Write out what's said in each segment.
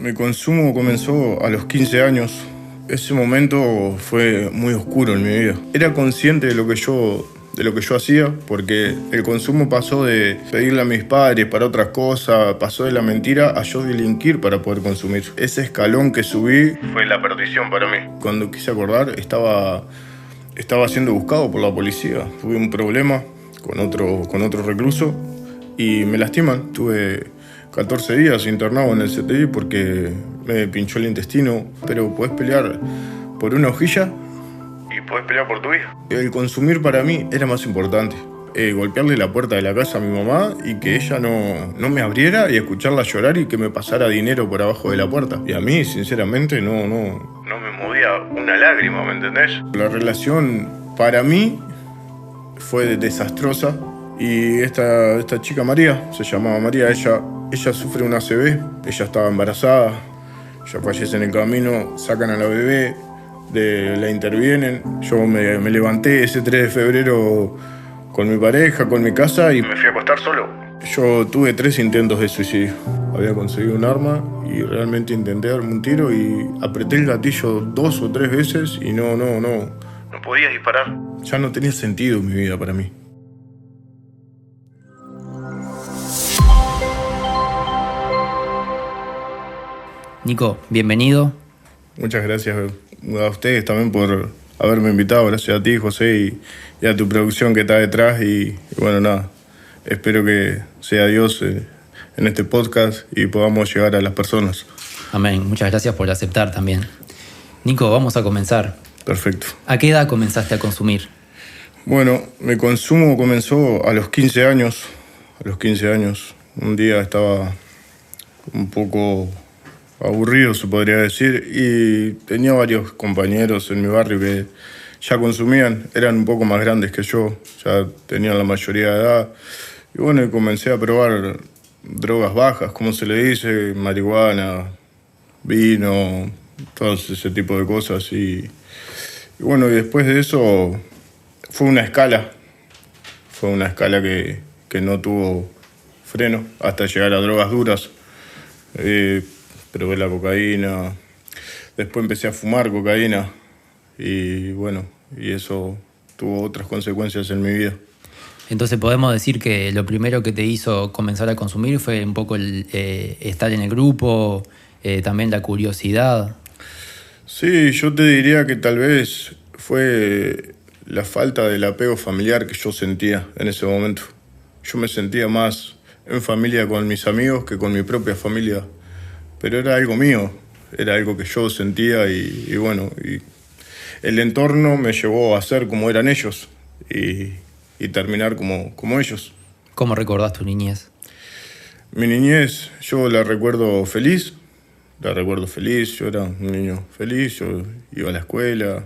Mi consumo comenzó a los 15 años. Ese momento fue muy oscuro en mi vida. Era consciente de lo que yo hacía, porque el consumo pasó de pedirle a mis padres para otras cosas, pasó de la mentira a yo delinquir para poder consumir. Ese escalón que subí fue la perdición para mí. Cuando quise acordar, estaba siendo buscado por la policía. Tuve un problema con otro recluso y me lastiman. Tuve 14 días internado en el CTI porque me pinchó el intestino. Pero podés pelear por una hojilla y podés pelear por tu vida. El consumir para mí era más importante. Golpearle la puerta de la casa a mi mamá y que ella no me abriera y escucharla llorar y que me pasara dinero por abajo de la puerta. Y a mí, sinceramente, no me movía una lágrima, ¿me entendés? La relación para mí fue desastrosa. Y esta chica María, se llamaba María, ella sufre un ACV, ella estaba embarazada, ella fallece en el camino, sacan a la bebé, la intervienen. Yo me levanté ese 3 de febrero con mi pareja, con mi casa y me fui a acostar solo. Yo tuve 3 intentos de suicidio. Había conseguido un arma y realmente intenté darme un tiro y apreté el gatillo 2 o 3 veces y no podía disparar. Ya no tenía sentido mi vida para mí. Nico, bienvenido. Muchas gracias a ustedes también por haberme invitado. Gracias a ti, José, y a tu producción que está detrás. Y bueno, nada, espero que sea Dios en este podcast y podamos llegar a las personas. Amén. Muchas gracias por aceptar también. Nico, vamos a comenzar. Perfecto. ¿A qué edad comenzaste a consumir? Bueno, mi consumo comenzó a los 15 años. A los 15 años. Un día estaba un poco aburrido, se podría decir, y tenía varios compañeros en mi barrio que ya consumían, eran un poco más grandes que yo, ya tenían la mayoría de edad, y bueno, comencé a probar drogas bajas, como se le dice, marihuana, vino, todo ese tipo de cosas, y bueno, y después de eso fue una escala que no tuvo freno hasta llegar a drogas duras. Probé la cocaína, después empecé a fumar cocaína y bueno, y eso tuvo otras consecuencias en mi vida. Entonces podemos decir que lo primero que te hizo comenzar a consumir fue un poco el estar en el grupo, también la curiosidad. Sí, yo te diría que tal vez fue la falta del apego familiar que yo sentía en ese momento. Yo me sentía más en familia con mis amigos que con mi propia familia. Pero era algo mío, era algo que yo sentía y bueno, y el entorno me llevó a ser como eran ellos y terminar como ellos. ¿Cómo recordás tu niñez? Mi niñez, yo la recuerdo feliz, yo era un niño feliz, yo iba a la escuela,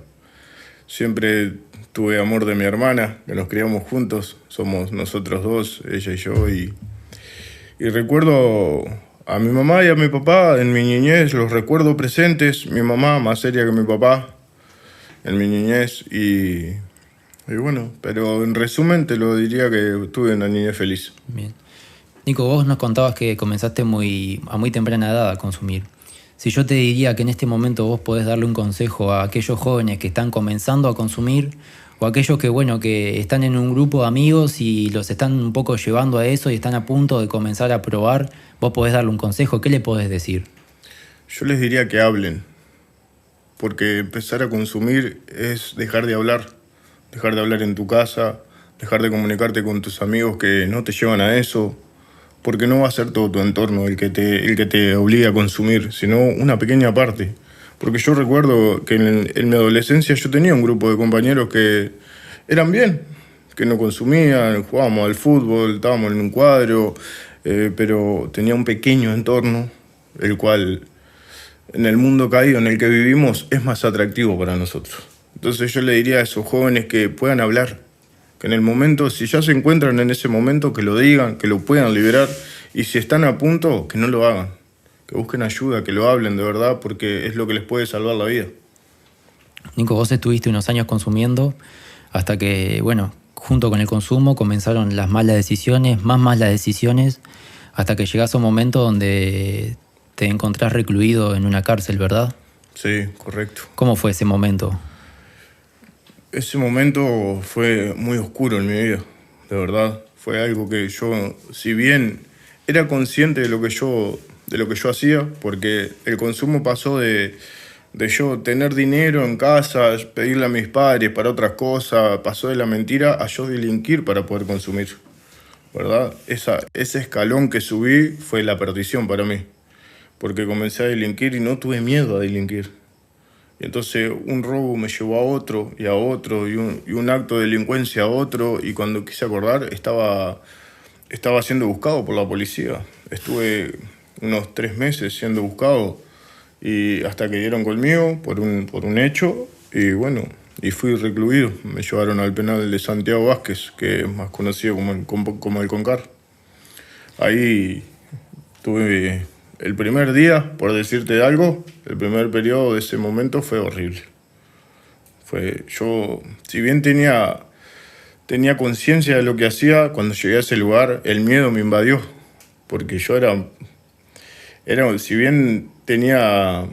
siempre tuve amor de mi hermana, que nos criamos juntos, somos nosotros dos, ella y yo, y recuerdo a mi mamá y a mi papá en mi niñez, los recuerdo presentes. Mi mamá más seria que mi papá en mi niñez. Y bueno, pero en resumen te lo diría que tuve una niñez feliz. Bien. Nico, vos nos contabas que comenzaste a muy temprana edad a consumir. Si yo te diría que en este momento vos podés darle un consejo a aquellos jóvenes que están comenzando a consumir o aquellos que están en un grupo de amigos y los están un poco llevando a eso y están a punto de comenzar a probar, vos podés darle un consejo, ¿qué le podés decir? Yo les diría que hablen, porque empezar a consumir es dejar de hablar en tu casa, dejar de comunicarte con tus amigos que no te llevan a eso, porque no va a ser todo tu entorno el que te obliga a consumir, sino una pequeña parte. Porque yo recuerdo que en mi adolescencia yo tenía un grupo de compañeros que eran bien, que no consumían, jugábamos al fútbol, estábamos en un cuadro, pero tenía un pequeño entorno, el cual en el mundo caído en el que vivimos es más atractivo para nosotros. Entonces yo le diría a esos jóvenes que puedan hablar, que en el momento, si ya se encuentran en ese momento, que lo digan, que lo puedan liberar, y si están a punto, que no lo hagan. Que busquen ayuda, que lo hablen de verdad, porque es lo que les puede salvar la vida. Nico, vos estuviste unos años consumiendo hasta que, bueno, junto con el consumo comenzaron las malas decisiones, hasta que llegás a un momento donde te encontrás recluido en una cárcel, ¿verdad? Sí, correcto. ¿Cómo fue ese momento? Ese momento fue muy oscuro en mi vida, de verdad. Fue algo que yo, si bien era consciente de lo que yo hacía, porque el consumo pasó de yo tener dinero en casa, pedirle a mis padres para otras cosas, pasó de la mentira a yo delinquir para poder consumir, ¿verdad? Ese escalón que subí fue la perdición para mí, porque comencé a delinquir y no tuve miedo a delinquir. Y entonces un robo me llevó a otro y a otro y un acto de delincuencia a otro, y cuando quise acordar estaba siendo buscado por la policía. Estuve unos 3 meses siendo buscado y hasta que dieron conmigo por un hecho y bueno, y fui recluido. Me llevaron al penal de Santiago Vázquez, que es más conocido como el Concar. Ahí tuve el primer día, por decirte algo, el primer periodo de ese momento fue horrible. Yo, si bien tenía conciencia de lo que hacía, cuando llegué a ese lugar, el miedo me invadió. Porque yo si bien tenía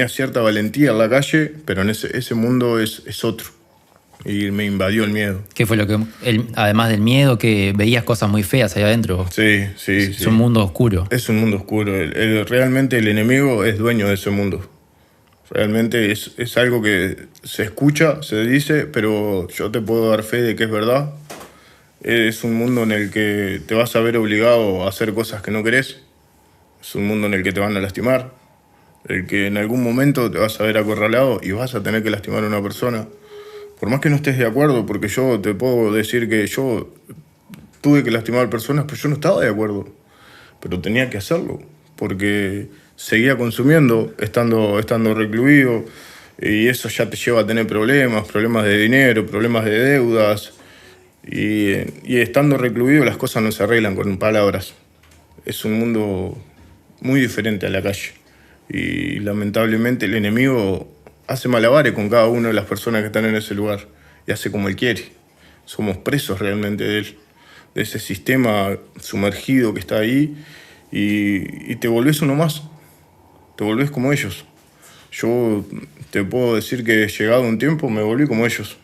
cierta valentía en la calle, pero en ese mundo es otro. Y me invadió el miedo. ¿Qué fue lo que, además del miedo, que veías cosas muy feas ahí adentro? Sí. Es un mundo oscuro. Es un mundo oscuro. Realmente el enemigo es dueño de ese mundo. Realmente es algo que se escucha, se dice, pero yo te puedo dar fe de que es verdad. Es un mundo en el que te vas a ver obligado a hacer cosas que no querés. Es un mundo en el que te van a lastimar. El que en algún momento te vas a ver acorralado y vas a tener que lastimar a una persona. Por más que no estés de acuerdo, porque yo te puedo decir que yo tuve que lastimar personas, pero yo no estaba de acuerdo. Pero tenía que hacerlo, porque seguía consumiendo, estando recluido, y eso ya te lleva a tener problemas de dinero, problemas de deudas, y estando recluido las cosas no se arreglan con palabras. Es un mundo muy diferente a la calle, y lamentablemente el enemigo hace malabares con cada una de las personas que están en ese lugar, y hace como él quiere. Somos presos realmente de él, de ese sistema sumergido que está ahí, y te volvés uno más, te volvés como ellos. Yo te puedo decir que llegado un tiempo me volví como ellos.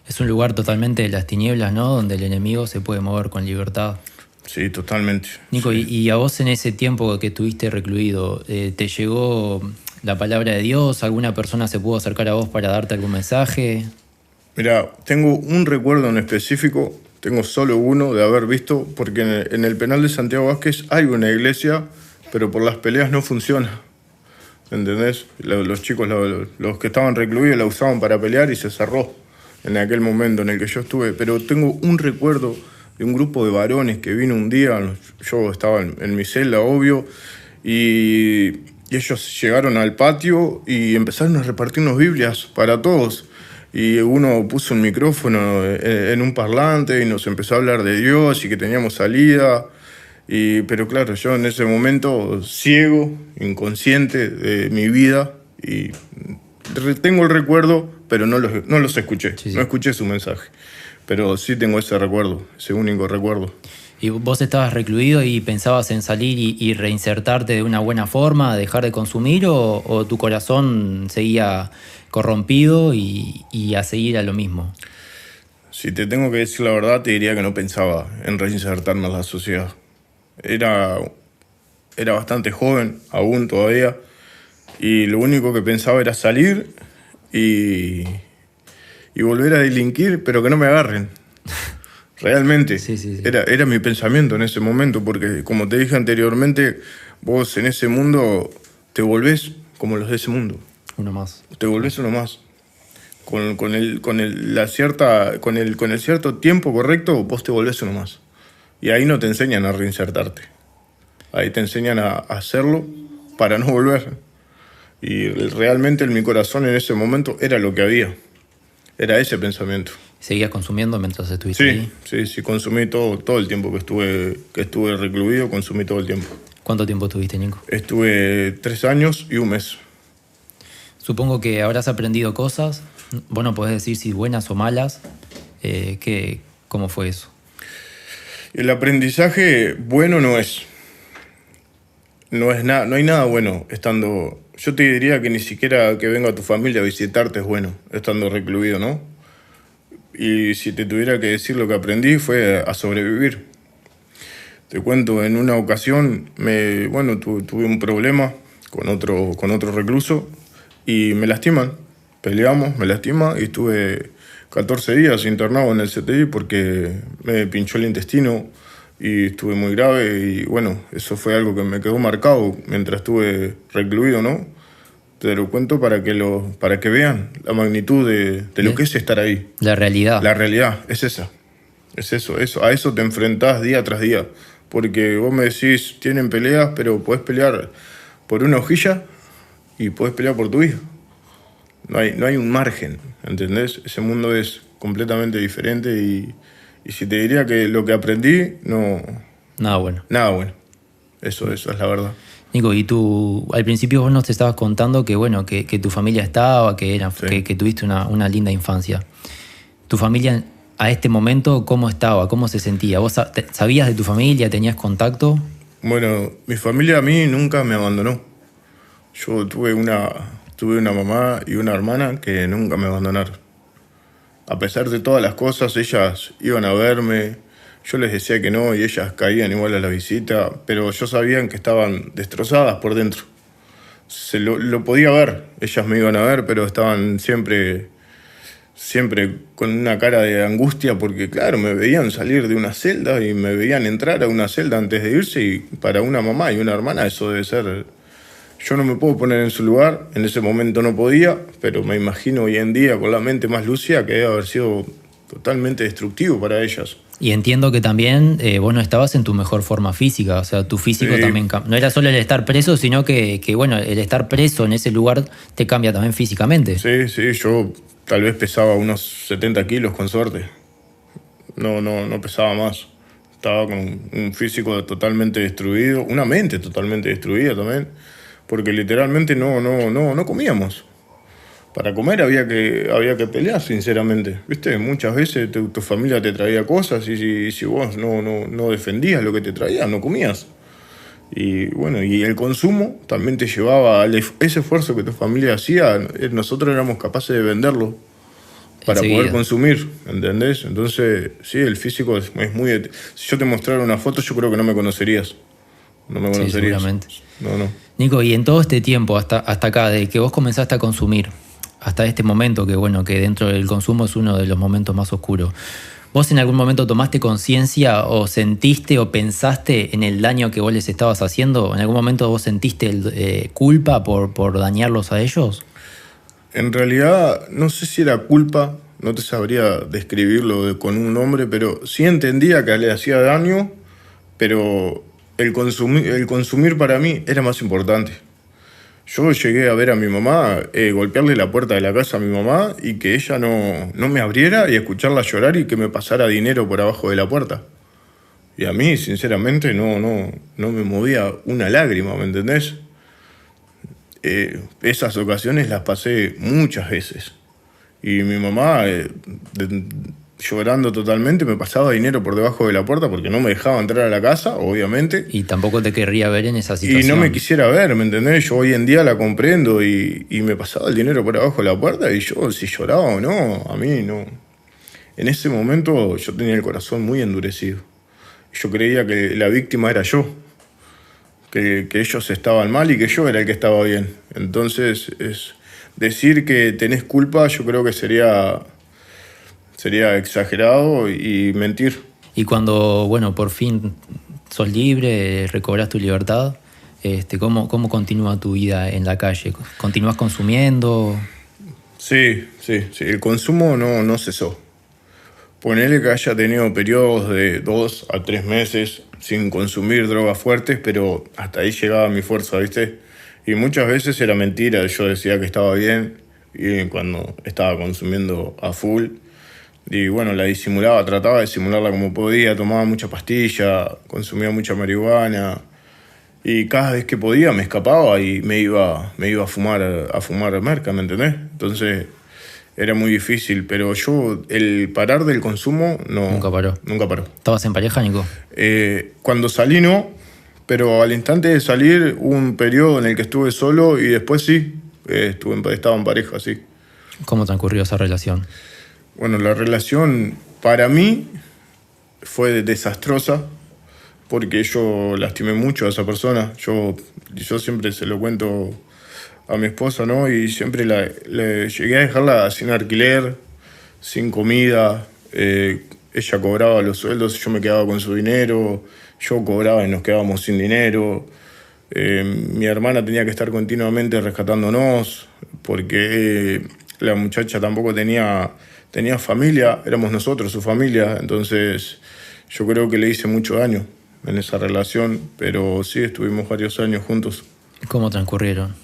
Es un lugar totalmente de las tinieblas, ¿no? Donde el enemigo se puede mover con libertad. Sí, totalmente. Nico, Sí. y a vos en ese tiempo que estuviste recluido, ¿te llegó la palabra de Dios? ¿Alguna persona se pudo acercar a vos para darte algún mensaje? Mira, tengo un recuerdo en específico, tengo solo uno de haber visto, porque en el penal de Santiago Vázquez hay una iglesia, pero por las peleas no funciona. ¿Entendés? Los chicos, los que estaban recluidos, la usaban para pelear y se cerró en aquel momento en el que yo estuve. Pero tengo un recuerdo de un grupo de varones que vino un día, yo estaba en mi celda, obvio, y ellos llegaron al patio y empezaron a repartirnos Biblias para todos. Y uno puso un micrófono en un parlante y nos empezó a hablar de Dios y que teníamos salida. Pero claro, yo en ese momento, ciego, inconsciente de mi vida, y tengo el recuerdo, pero no los escuché. Sí. No escuché su mensaje. Pero sí tengo ese recuerdo, ese único recuerdo. ¿Y vos estabas recluido y pensabas en salir y reinsertarte de una buena forma, dejar de consumir, o tu corazón seguía corrompido y a seguir a lo mismo? Si te tengo que decir la verdad, te diría que no pensaba en reinsertarme en la sociedad. Era bastante joven, aún todavía, y lo único que pensaba era salir y volver a delinquir, pero que no me agarren. Realmente. Sí. Era mi pensamiento en ese momento, porque como te dije anteriormente, vos en ese mundo te volvés como los de ese mundo. Uno más. Te volvés uno más. Con el cierto tiempo correcto, vos te volvés uno más. Y ahí no te enseñan a reinsertarte. Ahí te enseñan a hacerlo para no volver. Y realmente en mi corazón en ese momento era lo que había. Era ese pensamiento. ¿Seguías consumiendo mientras estuviste ahí? Sí, consumí todo el tiempo que estuve recluido, consumí todo el tiempo. ¿Cuánto tiempo estuviste, Nico? Estuve 3 años y 1 mes. Supongo que habrás aprendido cosas. Vos no podés decir si buenas o malas. ¿Cómo fue eso? El aprendizaje bueno no es. no es nada, no hay nada bueno estando. Yo te diría que ni siquiera que venga tu familia a visitarte es bueno, estando recluido, ¿no? Y si te tuviera que decir lo que aprendí fue a sobrevivir. Te cuento, en una ocasión, tuve un problema con otro recluso y me lastiman. Peleamos, me lastima y estuve 14 días internado en el CTI porque me pinchó el intestino y estuve muy grave y bueno, eso fue algo que me quedó marcado mientras estuve recluido, ¿no? Te lo cuento para que vean la magnitud de lo que es estar ahí. La realidad. La realidad es esa, es eso. A eso te enfrentás día tras día. Porque vos me decís, tienen peleas, pero podés pelear por una hojilla y podés pelear por tu vida. No hay un margen, ¿entendés? Ese mundo es completamente diferente y si te diría que lo que aprendí, no... Nada bueno. Nada bueno. Eso es la verdad. Nico, y tú, al principio vos nos te estabas contando que, bueno, que tu familia estaba, Sí. que tuviste una linda infancia. ¿Tu familia a este momento cómo estaba? ¿Cómo se sentía? ¿Vos sabías de tu familia? ¿Tenías contacto? Bueno, mi familia a mí nunca me abandonó. Yo tuve una mamá y una hermana que nunca me abandonaron. A pesar de todas las cosas, ellas iban a verme, yo les decía que no y ellas caían igual a la visita, pero yo sabía que estaban destrozadas por dentro. Lo podía ver, ellas me iban a ver, pero estaban siempre con una cara de angustia porque, claro, me veían salir de una celda y me veían entrar a una celda antes de irse y para una mamá y una hermana eso debe ser... Yo no me puedo poner en su lugar, en ese momento no podía, pero me imagino hoy en día con la mente más lúcida que debe haber sido totalmente destructivo para ellas. Y entiendo que también vos no estabas en tu mejor forma física, o sea, tu físico Sí, también no era solo el estar preso, sino que, bueno, el estar preso en ese lugar te cambia también físicamente. sí, yo tal vez pesaba unos 70 kilos con suerte. No pesaba más. Estaba con un físico totalmente destruido, una mente totalmente destruida también, porque literalmente no comíamos. Para comer había que pelear, sinceramente. ¿Viste? Muchas veces tu familia te traía cosas y si vos no defendías lo que te traía, no comías. Y bueno, y el consumo también te llevaba ese esfuerzo que tu familia hacía, nosotros éramos capaces de venderlo para Enseguida. poder consumir, ¿entendés? Entonces, sí, el físico es muy... Si yo te mostrara una foto, yo creo que no me conocerías. No me Sí, conocerías. seguramente. No. Nico, y en todo este tiempo, hasta acá, de que vos comenzaste a consumir, hasta este momento, que bueno, que dentro del consumo es uno de los momentos más oscuros, ¿vos en algún momento tomaste conciencia o sentiste o pensaste en el daño que vos les estabas haciendo? ¿En algún momento vos sentiste culpa por dañarlos a ellos? En realidad, no sé si era culpa, no te sabría describirlo con un nombre, pero sí entendía que le hacía daño, pero el consumir para mí era más importante. Yo llegué a ver a mi mamá, golpearle la puerta de la casa a mi mamá y que ella no me abriera y escucharla llorar y que me pasara dinero por abajo de la puerta. Y a mí, sinceramente, no me movía una lágrima, ¿me entendés? Esas ocasiones las pasé muchas veces. Y mi mamá, llorando totalmente, me pasaba dinero por debajo de la puerta porque no me dejaba entrar a la casa, obviamente. Y tampoco te querría ver en esa Y situación. no me quisiera ver, ¿me entendés? Yo hoy en día la comprendo y me pasaba el dinero por abajo de la puerta y yo, si lloraba o no, a mí no. En ese momento yo tenía el corazón muy endurecido. Yo creía que la víctima era yo. Que ellos estaban mal y que yo era el que estaba bien. Entonces, decir que tenés culpa yo creo que sería exagerado y mentir. Y cuando, bueno, por fin sos libre, recobras tu libertad, ¿cómo continúa tu vida en la calle? ¿Continúas consumiendo? Sí. El consumo no cesó. Ponele que haya tenido periodos de 2 a 3 meses sin consumir drogas fuertes, pero hasta ahí llegaba mi fuerza, ¿viste? Y muchas veces era mentira, yo decía que estaba bien y cuando estaba consumiendo a full. Y bueno, la disimulaba, trataba de disimularla como podía, tomaba mucha pastilla, consumía mucha marihuana. Y cada vez que podía me escapaba y me iba a fumar merca, ¿me entendés? Entonces era muy difícil, pero yo el parar del consumo Nunca paró. Nunca paró. ¿Estabas en pareja, Nico? Cuando salí no, pero al instante de salir hubo un periodo en el que estuve solo y después sí, estaba en pareja, sí. ¿Cómo transcurrió esa relación? Bueno, la relación para mí fue desastrosa porque yo lastimé mucho a esa persona. Yo siempre se lo cuento a mi esposa, ¿no? Y siempre le llegué a dejarla sin alquiler, sin comida. Ella cobraba los sueldos, yo me quedaba con su dinero. Yo cobraba y nos quedábamos sin dinero. Mi hermana tenía que estar continuamente rescatándonos porque la muchacha tampoco tenía familia, éramos nosotros su familia, entonces yo creo que le hice mucho daño en esa relación, pero sí estuvimos varios años juntos. ¿Cómo transcurrieron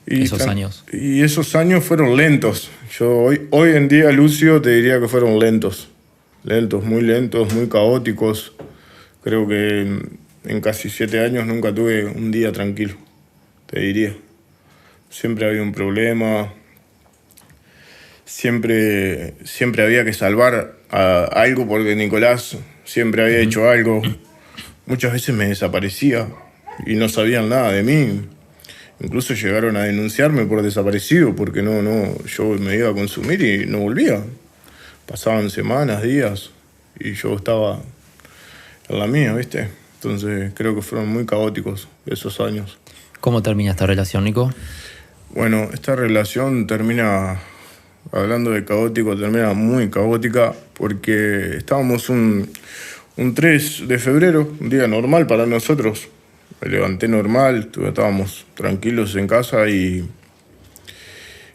esos años? Y esos años fueron lentos. Yo hoy en día, Lucio, te diría que fueron lentos, muy caóticos. Creo que en casi 7 años nunca tuve un día tranquilo, te diría. Siempre había un problema. Siempre había que salvar a algo porque Nicolás siempre había hecho algo. Muchas veces me desaparecía y no sabían nada de mí. Incluso llegaron a denunciarme por desaparecido porque yo me iba a consumir y no volvía. Pasaban semanas, días y yo estaba en la mía, ¿viste? Entonces creo que fueron muy caóticos esos años. ¿Cómo termina esta relación, Nico? Bueno, esta relación termina... Hablando de caótico, termina muy caótica porque estábamos un 3 de febrero, un día normal para nosotros. Me levanté normal, estábamos tranquilos en casa y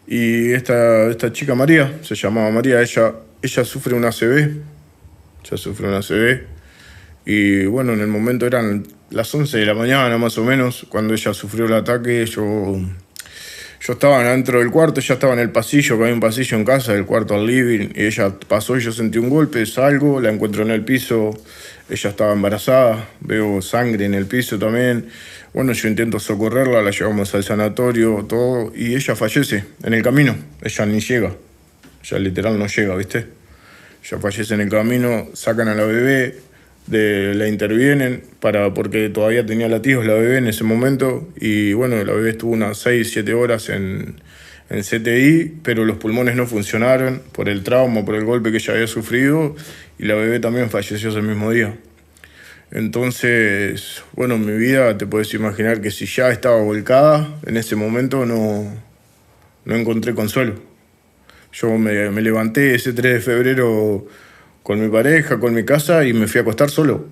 esta chica María, se llamaba María, ella sufre una ACV. Y bueno, en el momento eran las 11 de la mañana más o menos, cuando ella sufrió el ataque. Yo estaba dentro del cuarto, ella estaba en el pasillo, que hay un pasillo en casa, del cuarto al living, y ella pasó y yo sentí un golpe, salgo, la encuentro en el piso, ella estaba embarazada, veo sangre en el piso también. Bueno, yo intento socorrerla, la llevamos al sanatorio, todo, y ella fallece en el camino, ella ni llega, ella literal no llega, ¿viste? Ella fallece en el camino, sacan a la bebé, la intervienen porque todavía tenía latidos la bebé en ese momento y bueno, la bebé estuvo unas 6-7 horas en CTI, pero los pulmones no funcionaron por el trauma, por el golpe que ella había sufrido y la bebé también falleció ese mismo día. Entonces, bueno, mi vida te puedes imaginar que si ya estaba volcada, en ese momento no encontré consuelo. Yo me levanté ese 3 de febrero con mi pareja, con mi casa y me fui a acostar solo.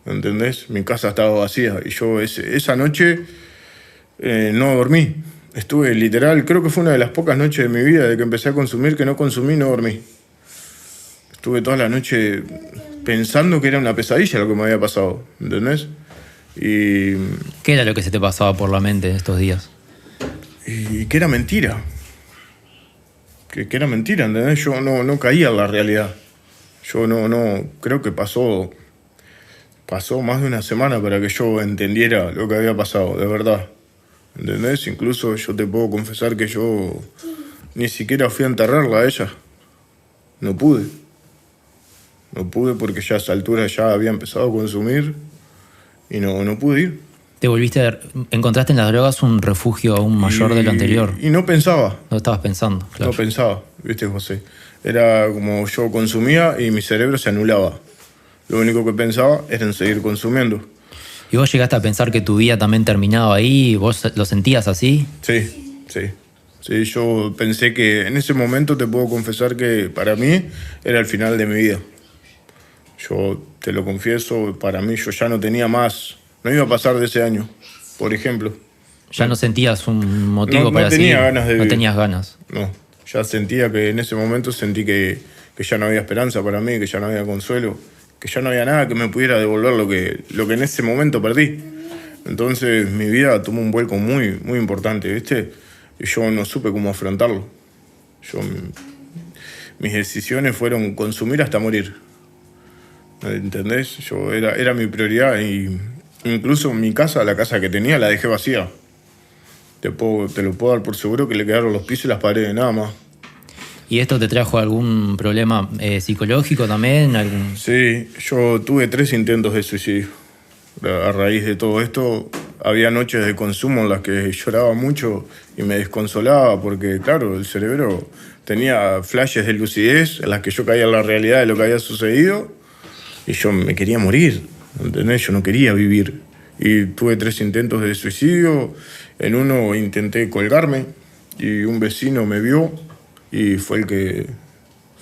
¿Entendés? Mi casa estaba vacía y yo esa noche no dormí. Estuve literal, creo que fue una de las pocas noches de mi vida de que empecé a consumir que no consumí, no dormí. Estuve toda la noche pensando que era una pesadilla lo que me había pasado, ¿entendés? Y ¿qué era lo que se te pasaba por la mente estos días? Y que era mentira. Que era mentira, ¿entendés? Yo no caía en la realidad. Yo no creo que pasó más de una semana para que yo entendiera lo que había pasado, de verdad. ¿Entendés? Incluso yo te puedo confesar que yo ni siquiera fui a enterrarla a ella. No pude porque ya a esa altura ya había empezado a consumir y no pude ir. ¿Encontraste en las drogas un refugio aún mayor de lo anterior? Y no pensaba. No estabas pensando, claro. No pensaba, ¿viste, José? Era como yo consumía y mi cerebro se anulaba. Lo único que pensaba era en seguir consumiendo. ¿Y vos llegaste a pensar que tu vida también terminaba ahí? ¿Vos lo sentías así? Sí, yo pensé que en ese momento te puedo confesar que para mí era el final de mi vida. Yo te lo confieso, para mí yo ya no tenía más, no iba a pasar de ese año, por ejemplo. ¿Ya no sentías un motivo para seguir? No tenía ganas de vivir. No tenías ganas. No, ya sentía que en ese momento sentí que ya no había esperanza para mí, que ya no había consuelo, que ya no había nada que me pudiera devolver lo que en ese momento perdí. Entonces mi vida tomó un vuelco muy, muy importante, ¿viste? Y yo no supe cómo afrontarlo. Mis decisiones fueron consumir hasta morir. ¿Entendés? Era mi prioridad y incluso mi casa, la casa que tenía, la dejé vacía. Te lo puedo dar por seguro que le quedaron los pisos y las paredes, nada más. ¿Y esto te trajo algún problema psicológico también? Sí, yo tuve 3 intentos de suicidio. A raíz de todo esto, había noches de consumo en las que lloraba mucho y me desconsolaba porque, claro, el cerebro tenía flashes de lucidez en las que yo caía en la realidad de lo que había sucedido y yo me quería morir, ¿entendés? Yo no quería vivir. Y tuve 3 intentos de suicidio. En uno intenté colgarme y un vecino me vio y fue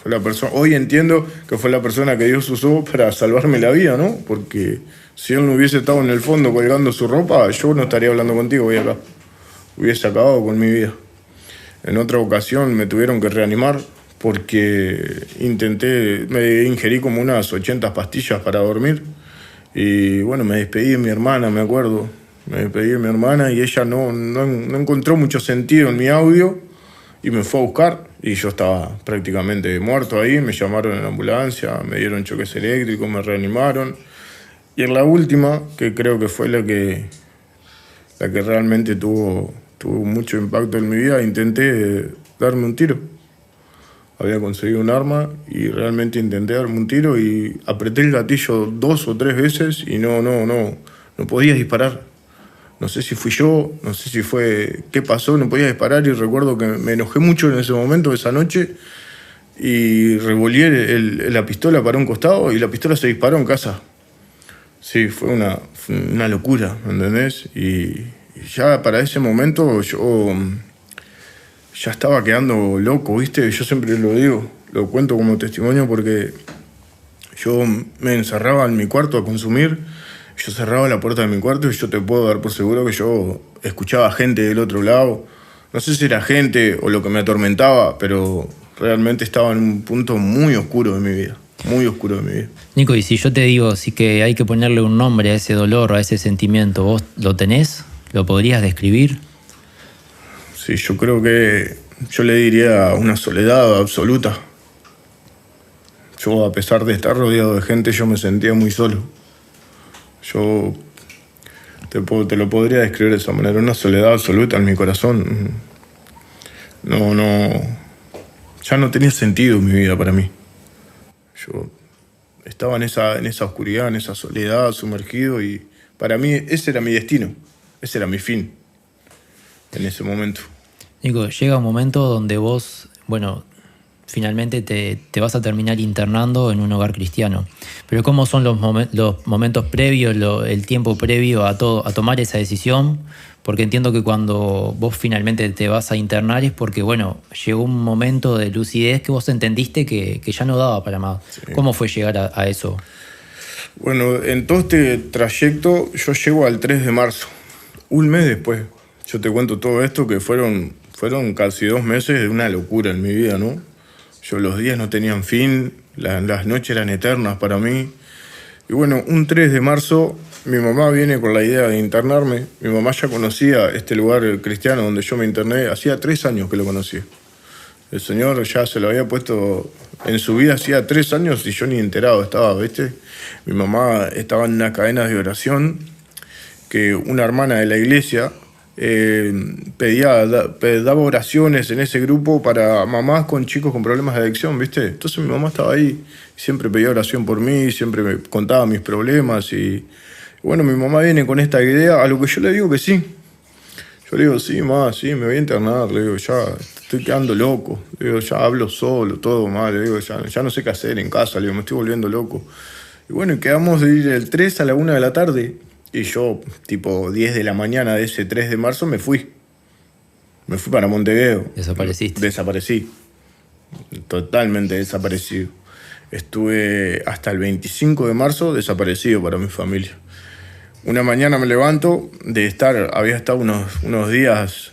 la persona. Hoy entiendo que fue la persona que Dios usó para salvarme la vida, ¿no? Porque si él no hubiese estado en el fondo colgando su ropa, yo no estaría hablando contigo hoy acá. Hubiese acabado con mi vida. En otra ocasión me tuvieron que reanimar porque me ingerí como unas 80 pastillas para dormir. Y bueno, me despedí de mi hermana, me acuerdo. Me despedí de mi hermana y ella no encontró mucho sentido en mi audio y me fue a buscar. Y yo estaba prácticamente muerto ahí, me llamaron en la ambulancia, me dieron choques eléctricos, me reanimaron. Y en la última, que creo que fue la que realmente tuvo mucho impacto en mi vida, intenté darme un tiro. Había conseguido un arma y realmente intenté darme un tiro y apreté el gatillo 2 o 3 veces y no podía disparar. No sé si fui yo, no sé si fue qué pasó, no podía disparar y recuerdo que me enojé mucho en ese momento, esa noche, y revolví la pistola para un costado y la pistola se disparó en casa. Sí, fue una locura, ¿me entendés? Y ya para ese momento yo ya estaba quedando loco, ¿viste? Yo siempre lo digo, lo cuento como testimonio porque yo me encerraba en mi cuarto a consumir, yo cerraba la puerta de mi cuarto y yo te puedo dar por seguro que yo escuchaba gente del otro lado. No sé si era gente o lo que me atormentaba, pero realmente estaba en un punto muy oscuro de mi vida. Muy oscuro de mi vida. Nico, y si yo te digo sí que hay que ponerle un nombre a ese dolor, a ese sentimiento, ¿vos lo tenés? ¿Lo podrías describir? Sí, yo creo que yo le diría una soledad absoluta. Yo, a pesar de estar rodeado de gente, yo me sentía muy solo. Yo te lo podría describir de esa manera, una soledad absoluta en mi corazón. Ya no tenía sentido mi vida para mí. Yo estaba en esa oscuridad, en esa soledad, sumergido, y para mí ese era mi destino, ese era mi fin en ese momento. Nico, llega un momento donde vos, bueno, finalmente te vas a terminar internando en un hogar cristiano. Pero ¿cómo son los momentos previos, el tiempo previo a tomar esa decisión? Porque entiendo que cuando vos finalmente te vas a internar es porque, bueno, llegó un momento de lucidez que vos entendiste que ya no daba para más. Sí. ¿Cómo fue llegar a eso? Bueno, en todo este trayecto yo llego al 3 de marzo, un mes después. Yo te cuento todo esto que fueron casi 2 meses de una locura en mi vida, ¿no? Los días no tenían fin, las noches eran eternas para mí. Y bueno, un 3 de marzo mi mamá viene con la idea de internarme. Mi mamá ya conocía este lugar cristiano donde yo me interné, hacía 3 años que lo conocía. El Señor ya se lo había puesto en su vida hacía 3 años y yo ni enterado estaba, ¿viste? Mi mamá estaba en una cadena de oración que una hermana de la iglesia daba oraciones en ese grupo para mamás con chicos con problemas de adicción, ¿viste? Entonces mi mamá estaba ahí, siempre pedía oración por mí, siempre me contaba mis problemas y bueno, mi mamá viene con esta idea, a lo que yo le digo que sí. Yo le digo, sí, mamá, sí, me voy a internar, le digo, ya estoy quedando loco, le digo, ya hablo solo, todo mal, le digo, ya no sé qué hacer en casa, le digo, me estoy volviendo loco. Y bueno, quedamos de ir el 3 a la 1 de la tarde. Y yo, tipo 10 de la mañana de ese 3 de marzo, me fui. Me fui para Montevideo. ¿Desapareciste? Desaparecí. Totalmente desaparecido. Estuve hasta el 25 de marzo desaparecido para mi familia. Una mañana me levanto había estado unos días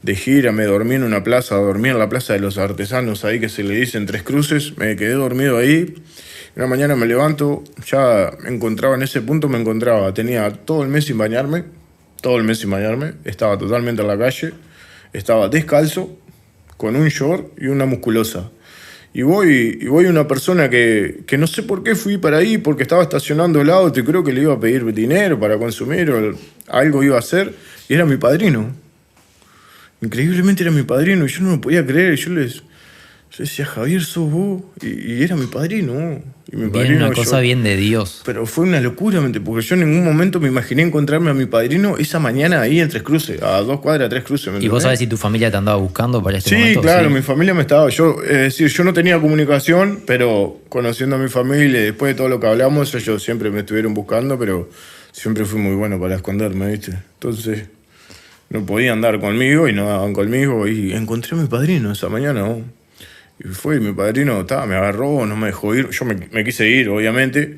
de gira, me dormí en una plaza, dormí en la Plaza de los Artesanos, ahí que se le dicen Tres Cruces, me quedé dormido ahí. Una mañana me levanto, ya me encontraba en ese punto, tenía todo el mes sin bañarme, estaba totalmente en la calle, estaba descalzo, con un short y una musculosa. Y voy una persona que no sé por qué fui para ahí, porque estaba estacionando el auto y creo que le iba a pedir dinero para consumir o algo iba a hacer, y era mi padrino. Increíblemente era mi padrino y yo no lo podía creer, yo decía, Javier, sos vos, y era mi padrino. Y mi Bien, padrino, una cosa bien de Dios. pero fue una locura, porque yo en ningún momento me imaginé encontrarme a mi padrino esa mañana ahí en Tres Cruces, a 2 cuadras, 3 Cruces. ¿Me ¿Y vos entendés? sabés si tu familia te andaba buscando para este Sí, momento? claro, Sí. mi familia me estaba. Es decir, yo no tenía comunicación, pero conociendo a mi familia y después de todo lo que hablamos, ellos siempre me estuvieron buscando, pero siempre fui muy bueno para esconderme, ¿viste? Entonces, no podían andar conmigo y no daban conmigo. Y encontré a mi padrino esa mañana, ¿no? Y fue, mi padrino me agarró, no me dejó ir. Yo me quise ir, obviamente.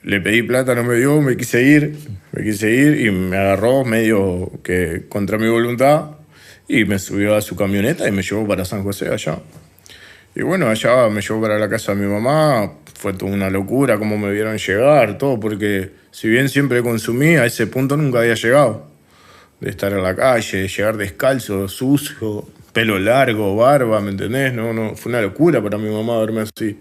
Le pedí plata, no me dio, me quise ir y me agarró medio que contra mi voluntad y me subió a su camioneta y me llevó para San José allá. Y bueno, allá me llevó para la casa de mi mamá, fue toda una locura cómo me vieron llegar, todo, porque si bien siempre consumí, a ese punto nunca había llegado. De estar en la calle, de llegar descalzo, sucio, pelo largo, barba, ¿me entendés? No, fue una locura para mi mamá verme así.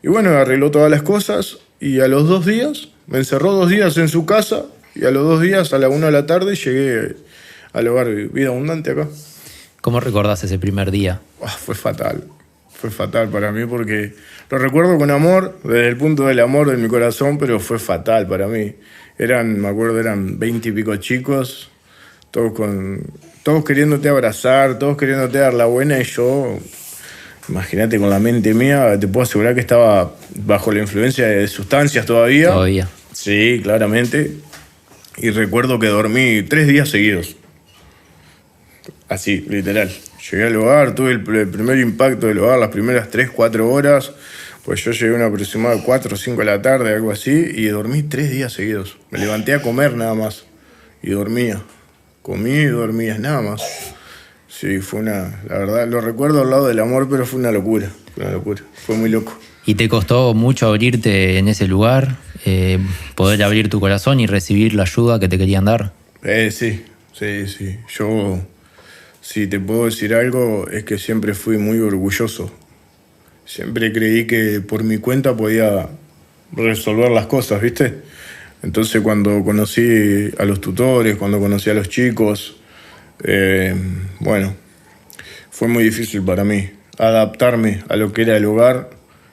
Y bueno, arregló todas las cosas y a los 2 días, me encerró 2 días en su casa y a los 2 días, a la 1 de la tarde, llegué al hogar Vida Abundante acá. ¿Cómo recordás ese primer día? Fue fatal para mí porque lo recuerdo con amor, desde el punto del amor de mi corazón, pero fue fatal para mí. Me acuerdo, eran 20 y pico chicos, todos queriéndote abrazar, todos queriéndote dar la buena y yo... Imagínate, con la mente mía, te puedo asegurar que estaba bajo la influencia de sustancias todavía. Todavía. Sí, claramente. Y recuerdo que dormí 3 días seguidos. Así, literal. Llegué al hogar, tuve el primer impacto del hogar, las primeras 3, 4 horas. Pues yo llegué a una aproximada de 4 o 5 de la tarde, algo así, y dormí 3 días seguidos. Me levanté a comer nada más. Y dormía. Comí y dormía, nada más. Sí, la verdad, lo recuerdo al lado del amor, pero fue una locura, fue muy loco. ¿Y te costó mucho abrirte en ese lugar? ¿Poder abrir tu corazón y recibir la ayuda que te querían dar? Sí. Yo, si te puedo decir algo, es que siempre fui muy orgulloso. Siempre creí que por mi cuenta podía resolver las cosas, ¿viste? Entonces cuando conocí a los tutores, cuando conocí a los chicos... bueno, fue muy difícil para mí adaptarme a lo que era el hogar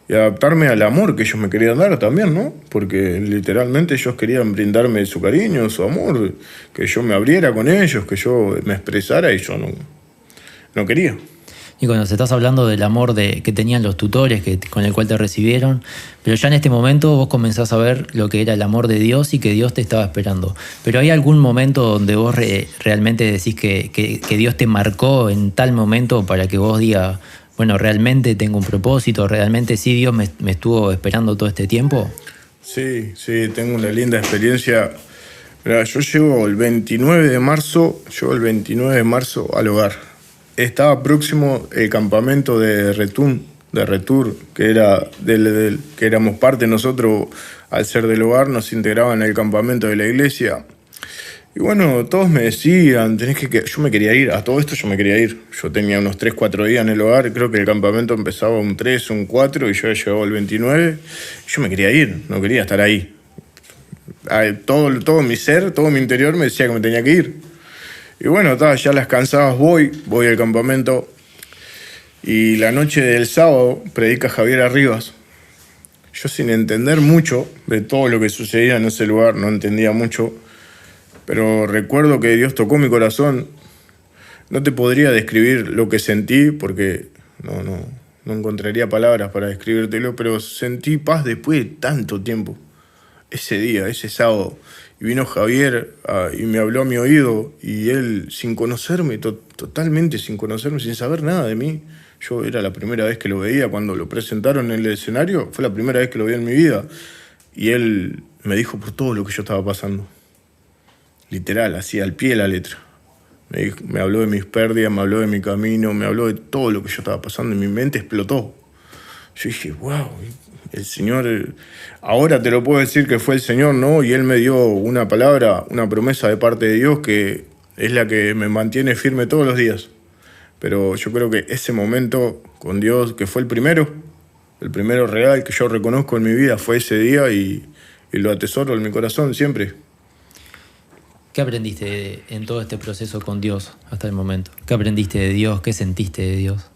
y adaptarme al amor que ellos me querían dar también, ¿no? Porque literalmente ellos querían brindarme su cariño, su amor, que yo me abriera con ellos, que yo me expresara y yo no quería. Y cuando se estás hablando del amor que tenían los tutores con el cual te recibieron, pero ya en este momento vos comenzás a ver lo que era el amor de Dios y que Dios te estaba esperando. Pero ¿hay algún momento donde vos realmente decís que Dios te marcó en tal momento para que vos digas, bueno, realmente tengo un propósito, realmente sí Dios me estuvo esperando todo este tiempo? Sí, tengo una linda experiencia. Mirá, yo llego el 29 de marzo al hogar. Estaba próximo el campamento de Retur, que era que éramos parte nosotros, al ser del hogar, nos integraban en el campamento de la iglesia. Y bueno, todos me decían, yo me quería ir, a todo esto yo me quería ir. Yo tenía unos 3, 4 días en el hogar, creo que el campamento empezaba un 3, un 4 y yo había llegado el 29. Yo me quería ir, no quería estar ahí. Todo mi ser, todo mi interior me decía que me tenía que ir. Y bueno, ya las cansadas voy al campamento y la noche del sábado predica Javier Arribas. Yo sin entender mucho de todo lo que sucedía en ese lugar, no entendía mucho, pero recuerdo que Dios tocó mi corazón. No te podría describir lo que sentí porque no encontraría palabras para describírtelo, pero sentí paz después de tanto tiempo. Ese día, ese sábado. Y vino Javier y me habló a mi oído y él, sin conocerme, totalmente sin conocerme, sin saber nada de mí. Yo era la primera vez que lo veía cuando lo presentaron en el escenario, fue la primera vez que lo vi en mi vida. Y él me dijo por todo lo que yo estaba pasando. Literal, así al pie de la letra. Me habló de mis pérdidas, me habló de mi camino, me habló de todo lo que yo estaba pasando y mi mente explotó. Yo dije, wow, el Señor, ahora te lo puedo decir que fue el Señor, ¿no? Y Él me dio una palabra, una promesa de parte de Dios que es la que me mantiene firme todos los días. Pero yo creo que ese momento con Dios, que fue el primero real que yo reconozco en mi vida, fue ese día y lo atesoro en mi corazón siempre. ¿Qué aprendiste en todo este proceso con Dios hasta el momento? ¿Qué aprendiste de Dios? ¿Qué sentiste de Dios?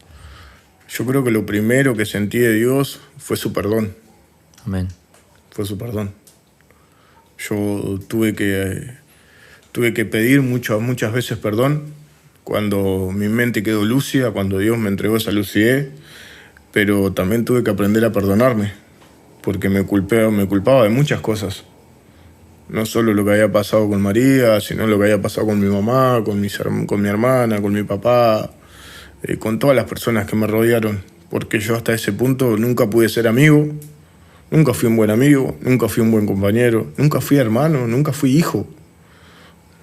Yo creo que lo primero que sentí de Dios fue su perdón. Amén. Fue su perdón. Yo tuve que pedir muchas veces perdón cuando mi mente quedó lúcida, cuando Dios me entregó esa lucidez, pero también tuve que aprender a perdonarme, porque me culpaba de muchas cosas. No solo lo que había pasado con María, sino lo que había pasado con mi mamá, con mi hermana, con mi papá, con todas las personas que me rodearon, porque yo hasta ese punto nunca pude ser amigo, nunca fui un buen amigo, nunca fui un buen compañero, nunca fui hermano, nunca fui hijo.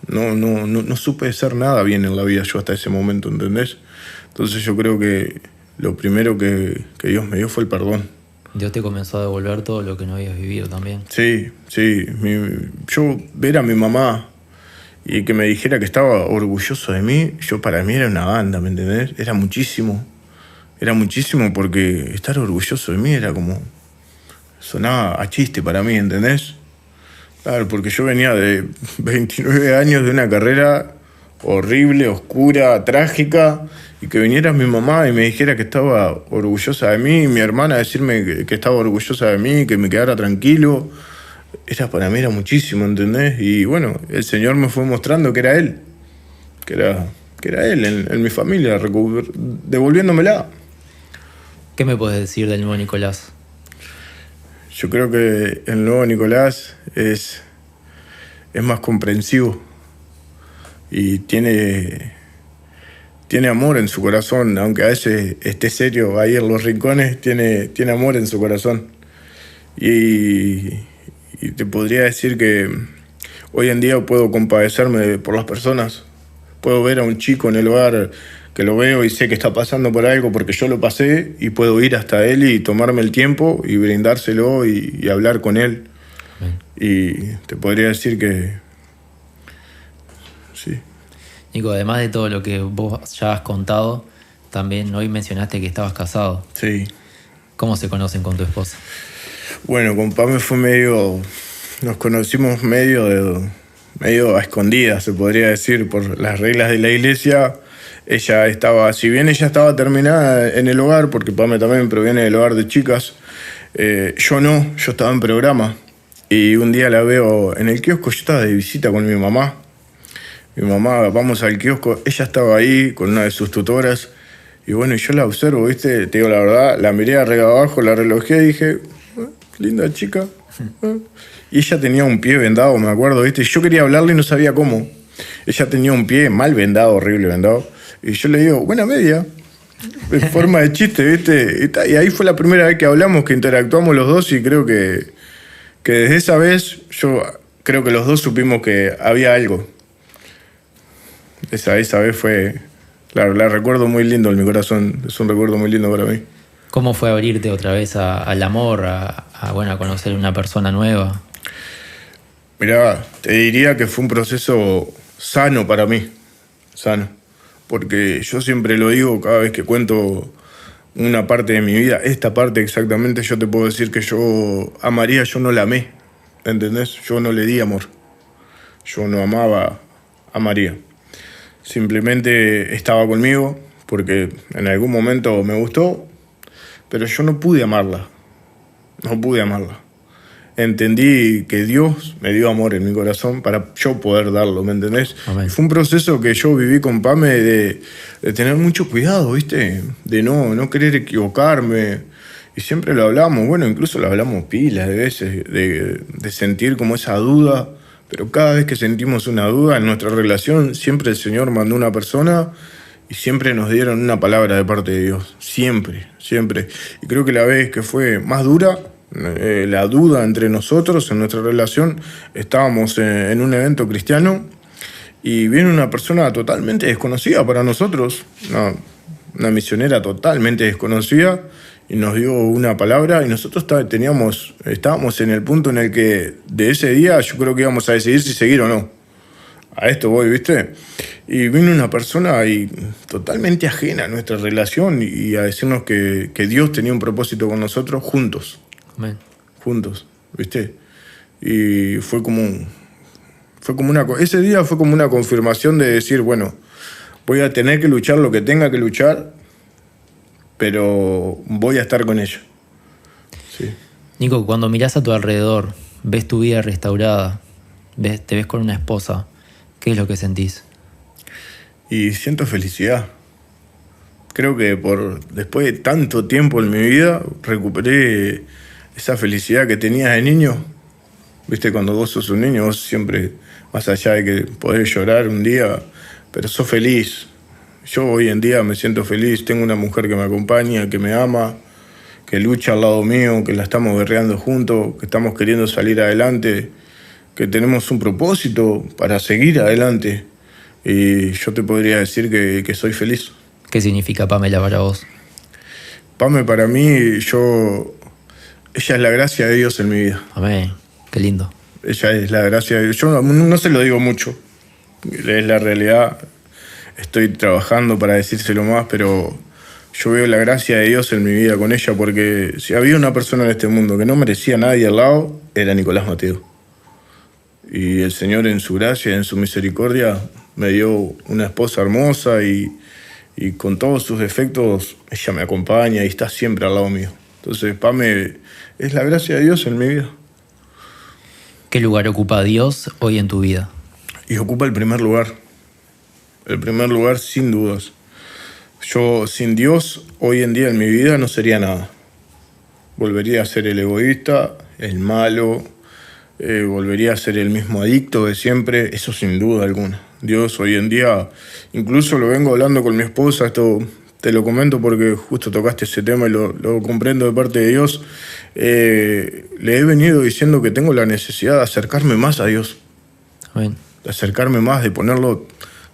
No supe ser nada bien en la vida yo hasta ese momento, ¿entendés? Entonces yo creo que lo primero que Dios me dio fue el perdón. Dios te comenzó a devolver todo lo que no habías vivido también. Sí. Yo ver a mi mamá y que me dijera que estaba orgulloso de mí, para mí era una banda, ¿me entendés? Era muchísimo porque estar orgulloso de mí era como... sonaba a chiste para mí, ¿entendés? Claro, porque yo venía de 29 años de una carrera horrible, oscura, trágica, y que viniera mi mamá y me dijera que estaba orgullosa de mí, y mi hermana decirme que estaba orgullosa de mí, que me quedara tranquilo, para mí era muchísimo, ¿entendés? Y bueno, el Señor me fue mostrando que era Él, que era Él en mi familia, devolviéndomela. ¿Qué me puedes decir del nuevo Nicolás? Yo creo que el nuevo Nicolás es más comprensivo y tiene amor en su corazón, aunque a veces esté serio ahí en los rincones, tiene amor en su corazón. Y te podría decir que hoy en día puedo compadecerme por las personas. Puedo ver a un chico en el hogar que lo veo y sé que está pasando por algo porque yo lo pasé, y puedo ir hasta él y tomarme el tiempo y brindárselo y hablar con él. Y te podría decir que sí. Nico, además de todo lo que vos ya has contado, también hoy mencionaste que estabas casado. Sí. ¿Cómo se conocen con tu esposa? Bueno, con Pame nos conocimos medio a escondidas, se podría decir, por las reglas de la iglesia. Si bien ella estaba terminada en el hogar, porque Pame también proviene del hogar de chicas, yo estaba en programa. Y un día la veo en el kiosco, yo estaba de visita con mi mamá. Mi mamá, vamos al kiosco, ella estaba ahí con una de sus tutoras, y bueno, yo la observo, ¿viste? Te digo la verdad, la miré arriba abajo, la relojé y dije, linda chica. Y ella tenía un pie vendado, me acuerdo, ¿viste? Yo quería hablarle y no sabía cómo. Ella tenía un pie mal vendado, horrible vendado, y yo le digo, buena media, en forma de chiste, ¿viste? Y ahí fue la primera vez que hablamos, que interactuamos los dos, y creo que desde esa vez, yo creo que los dos supimos que había algo. Esa vez fue, claro, la recuerdo muy lindo en mi corazón, es un recuerdo muy lindo para mí. ¿Cómo fue abrirte otra vez al amor, a conocer una persona nueva? Mirá, te diría que fue un proceso sano para mí, sano, porque yo siempre lo digo cada vez que cuento una parte de mi vida, esta parte exactamente, yo te puedo decir que yo a María yo no la amé, ¿entendés? Yo no le di amor, yo no amaba a María. Simplemente estaba conmigo porque en algún momento me gustó, pero yo no pude amarla. Entendí que Dios me dio amor en mi corazón para yo poder darlo, ¿me entendés? Amén. Fue un proceso que yo viví con Pame de tener mucho cuidado, ¿viste? De no querer equivocarme. Y siempre lo hablamos, bueno, incluso lo hablamos pilas de veces, de sentir como esa duda. Pero cada vez que sentimos una duda en nuestra relación, siempre el Señor mandó una persona y siempre nos dieron una palabra de parte de Dios. Siempre. Y creo que la vez que fue más dura, la duda entre nosotros en nuestra relación, estábamos en un evento cristiano y viene una persona totalmente desconocida para nosotros, una misionera totalmente desconocida, y nos dio una palabra, y nosotros estábamos en el punto en el que de ese día yo creo que íbamos a decidir si seguir o no. A esto voy, ¿viste? Y vino una persona totalmente ajena a nuestra relación y a decirnos que Dios tenía un propósito con nosotros juntos. Amén. Juntos, ¿viste? Y ese día fue como una confirmación de decir, bueno, voy a tener que luchar lo que tenga que luchar, pero voy a estar con ella. Sí. Nico, cuando mirás a tu alrededor, ves tu vida restaurada, te ves con una esposa, ¿qué es lo que sentís? Y siento felicidad. Creo que después de tanto tiempo en mi vida, recuperé esa felicidad que tenía de niño. Viste, cuando vos sos un niño, vos siempre, más allá de que podés llorar un día, pero sos feliz. Yo hoy en día me siento feliz, tengo una mujer que me acompaña, que me ama, que lucha al lado mío, que la estamos guerreando juntos, que estamos queriendo salir adelante, que tenemos un propósito para seguir adelante. Y yo te podría decir que soy feliz. ¿Qué significa Pamela para vos? Pame para mí, ella es la gracia de Dios en mi vida. Amén, qué lindo. Ella es la gracia de Dios. Yo no se lo digo mucho, es la realidad. Estoy trabajando para decírselo más, pero yo veo la gracia de Dios en mi vida con ella, porque si había una persona en este mundo que no merecía a nadie al lado, era Nicolás Mateo. Y el Señor en su gracia, en su misericordia, me dio una esposa hermosa y con todos sus defectos, ella me acompaña y está siempre al lado mío. Entonces, Pame es la gracia de Dios en mi vida. ¿Qué lugar ocupa Dios hoy en tu vida? Y ocupa el primer lugar. El primer lugar, sin dudas. Yo, sin Dios, hoy en día en mi vida no sería nada. Volvería a ser el egoísta, el malo, volvería a ser el mismo adicto de siempre, eso sin duda alguna. Dios hoy en día, incluso lo vengo hablando con mi esposa, esto te lo comento porque justo tocaste ese tema y lo comprendo de parte de Dios. Le he venido diciendo que tengo la necesidad de acercarme más a Dios. Amén. De acercarme más, de ponerlo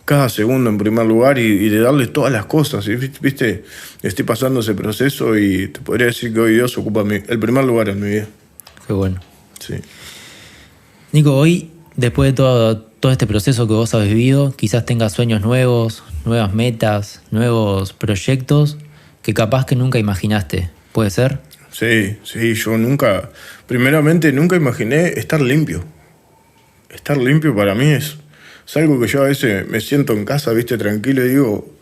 cada segundo en primer lugar y de darle todas las cosas. Y, viste, estoy pasando ese proceso y te podría decir que hoy Dios ocupa el primer lugar en mi vida. Qué bueno. Sí. Nico, hoy, después de todo este proceso que vos has vivido, quizás tengas sueños nuevos, nuevas metas, nuevos proyectos que capaz que nunca imaginaste. ¿Puede ser? Sí, yo primeramente nunca imaginé estar limpio. Estar limpio para mí es algo que yo a veces me siento en casa, viste, tranquilo y digo,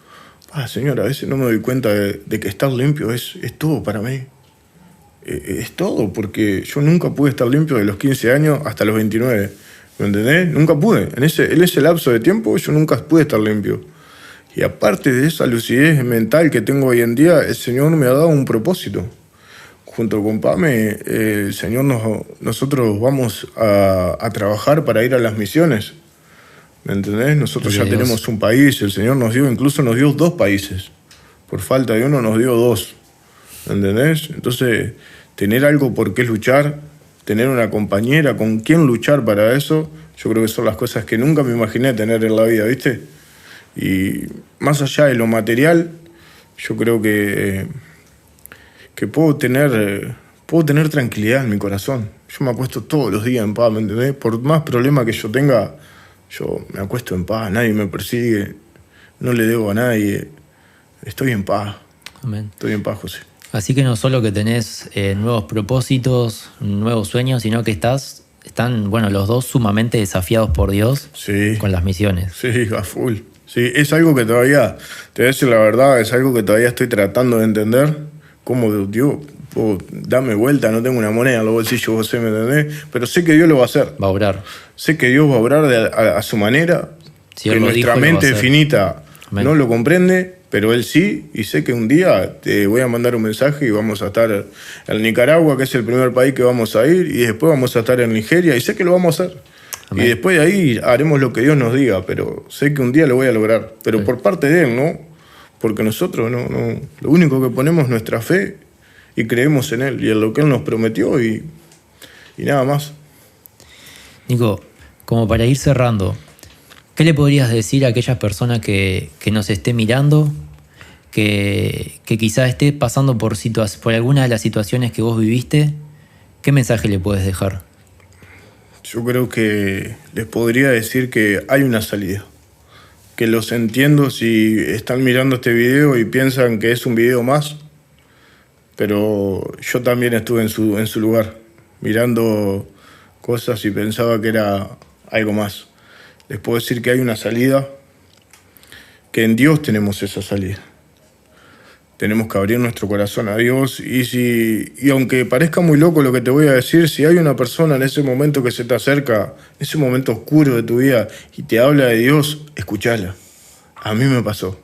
Señor, a veces no me doy cuenta de que estar limpio es todo para mí. Es todo, porque yo nunca pude estar limpio de los 15 años hasta los 29. ¿Me entendés? Nunca pude. En ese lapso de tiempo yo nunca pude estar limpio. Y aparte de esa lucidez mental que tengo hoy en día, el Señor me ha dado un propósito. Junto con Pame, el Señor nosotros vamos a trabajar para ir a las misiones. ¿Me entendés? Nosotros ya tenemos un país, el Señor incluso nos dio 2 países. Por falta de uno nos dio 2. ¿Me entendés? Entonces, tener algo por qué luchar, tener una compañera con quien luchar para eso, yo creo que son las cosas que nunca me imaginé tener en la vida, ¿viste? Y más allá de lo material, yo creo que puedo tener tranquilidad en mi corazón. Yo me acuesto todos los días en paz, ¿me entendés? Por más problemas que yo tenga, yo me acuesto en paz, nadie me persigue, no le debo a nadie, estoy en paz. Amén. Estoy en paz, José. Así que no solo que tenés nuevos propósitos, nuevos sueños, sino que están los dos sumamente desafiados por Dios con las misiones. Sí, a full. Sí, es algo que todavía, te voy a decir la verdad, es algo que todavía estoy tratando de entender. Cómo Dios, dame vuelta, no tengo una moneda en los bolsillos, José, ¿me entendés? Pero sé que Dios lo va a hacer. Va a obrar. Sé que Dios va a obrar a su manera, si que nuestra mente finita no lo comprende, pero Él sí, y sé que un día te voy a mandar un mensaje y vamos a estar en Nicaragua, que es el primer país que vamos a ir, y después vamos a estar en Nigeria, y sé que lo vamos a hacer. Amén. Y después de ahí haremos lo que Dios nos diga, pero sé que un día lo voy a lograr, pero por parte de Él, ¿no? Porque nosotros no, lo único que ponemos es nuestra fe y creemos en Él y en lo que Él nos prometió y nada más. Nico, como para ir cerrando, ¿qué le podrías decir a aquellas personas que nos esté mirando, que quizás esté pasando por alguna de las situaciones que vos viviste? ¿Qué mensaje le puedes dejar? Yo creo que les podría decir que hay una salida. Que los entiendo si están mirando este video y piensan que es un video más, pero yo también estuve en su lugar, mirando cosas y pensaba que era algo más. Les puedo decir que hay una salida, que en Dios tenemos esa salida. tenemos que abrir nuestro corazón a Dios. Y aunque parezca muy loco lo que te voy a decir, si hay una persona en ese momento que se te acerca, en ese momento oscuro de tu vida, y te habla de Dios, escuchala. A mí me pasó.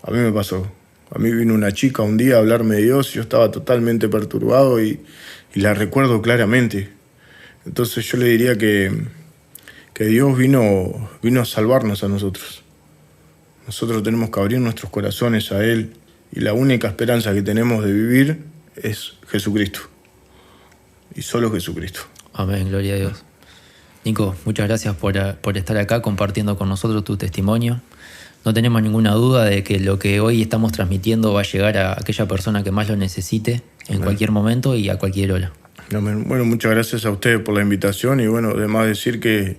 A mí me pasó. A mí vino una chica un día a hablarme de Dios, yo estaba totalmente perturbado y la recuerdo claramente. Entonces yo le diría que Dios vino a salvarnos a nosotros. Nosotros tenemos que abrir nuestros corazones a Él y la única esperanza que tenemos de vivir es Jesucristo. Y solo Jesucristo. Amén, gloria a Dios. Nico, muchas gracias por estar acá compartiendo con nosotros tu testimonio. No tenemos ninguna duda de que lo que hoy estamos transmitiendo va a llegar a aquella persona que más lo necesite en cualquier momento y a cualquier hora. Bueno, muchas gracias a ustedes por la invitación y bueno, además decir que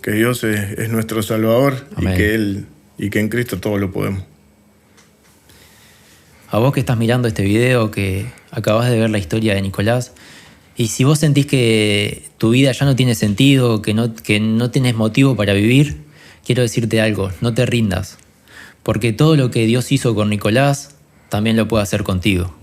Dios es nuestro Salvador. Amén. y que en Cristo todo lo podemos. A vos que estás mirando este video, que acabas de ver la historia de Nicolás, y si vos sentís que tu vida ya no tiene sentido, que no tienes motivo para vivir, quiero decirte algo, no te rindas, porque todo lo que Dios hizo con Nicolás, también lo puede hacer contigo.